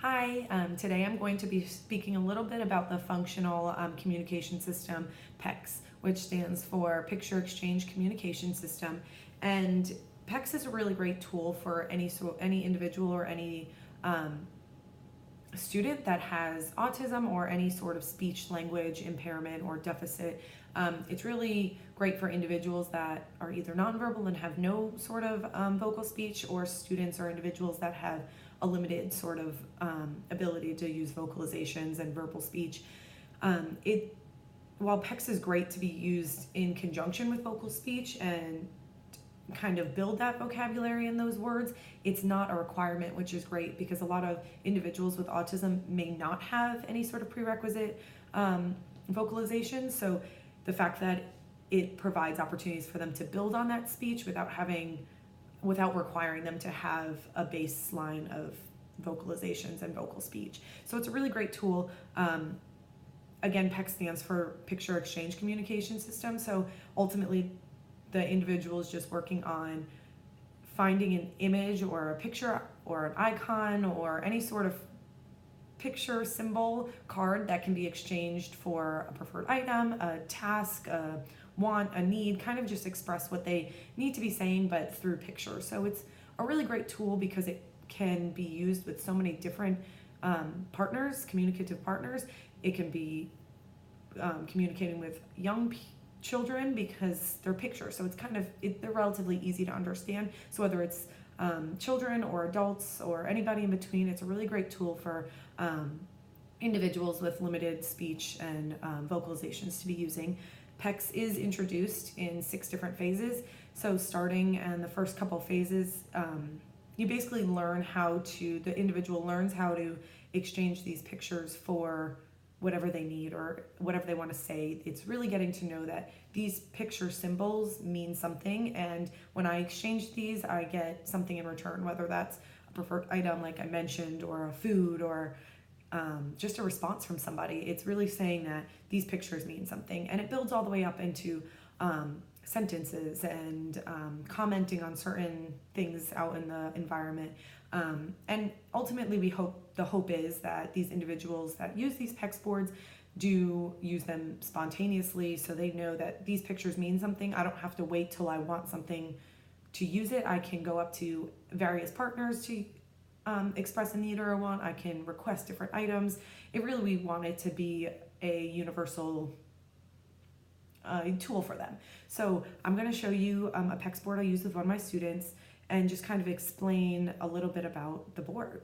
Hi, today I'm going to be speaking a little bit about the functional communication system, PECS, which stands for Picture Exchange Communication System. And PECS is a really great tool for any individual or any student that has autism or any sort of speech language impairment or deficit. It's really great for individuals that are either nonverbal and have no sort of vocal speech, or students or individuals that have a limited sort of ability to use vocalizations and verbal speech. While PECS is great to be used in conjunction with vocal speech and kind of build that vocabulary in those words, it's not a requirement, which is great because a lot of individuals with autism may not have any sort of prerequisite vocalization. So the fact that it provides opportunities for them to build on that speech without requiring them to have a baseline of vocalizations and vocal speech. So it's a really great tool. Again, PECS stands for Picture Exchange Communication System. So ultimately, the individual is just working on finding an image or a picture or an icon or any sort of picture symbol card that can be exchanged for a preferred item, a task, a want, a need, kind of just express what they need to be saying, but through picture. So it's a really great tool because it can be used with so many different partners, communicative partners. It can be communicating with young children because they're pictures, so it's they're relatively easy to understand. So whether it's children or adults or anybody in between, it's a really great tool for individuals with limited speech and vocalizations to be using. PECS is introduced in 6 different phases. So starting in the first couple phases, you basically the individual learns how to exchange these pictures for whatever they need or whatever they want to say. It's really getting to know that these picture symbols mean something, and when I exchange these, I get something in return, whether that's a preferred item like I mentioned, or a food, or just a response from somebody. It's really saying that these pictures mean something, and it builds all the way up into sentences and commenting on certain things out in the environment. And ultimately, the hope is that these individuals that use these PECS boards do use them spontaneously, so they know that these pictures mean something. I don't have to wait till I want something to use it. I can go up to various partners to express a need or a want. I can request different items. We want it to be a universal tool for them. So I'm going to show you a PECS board I use with one of my students and just kind of explain a little bit about the board.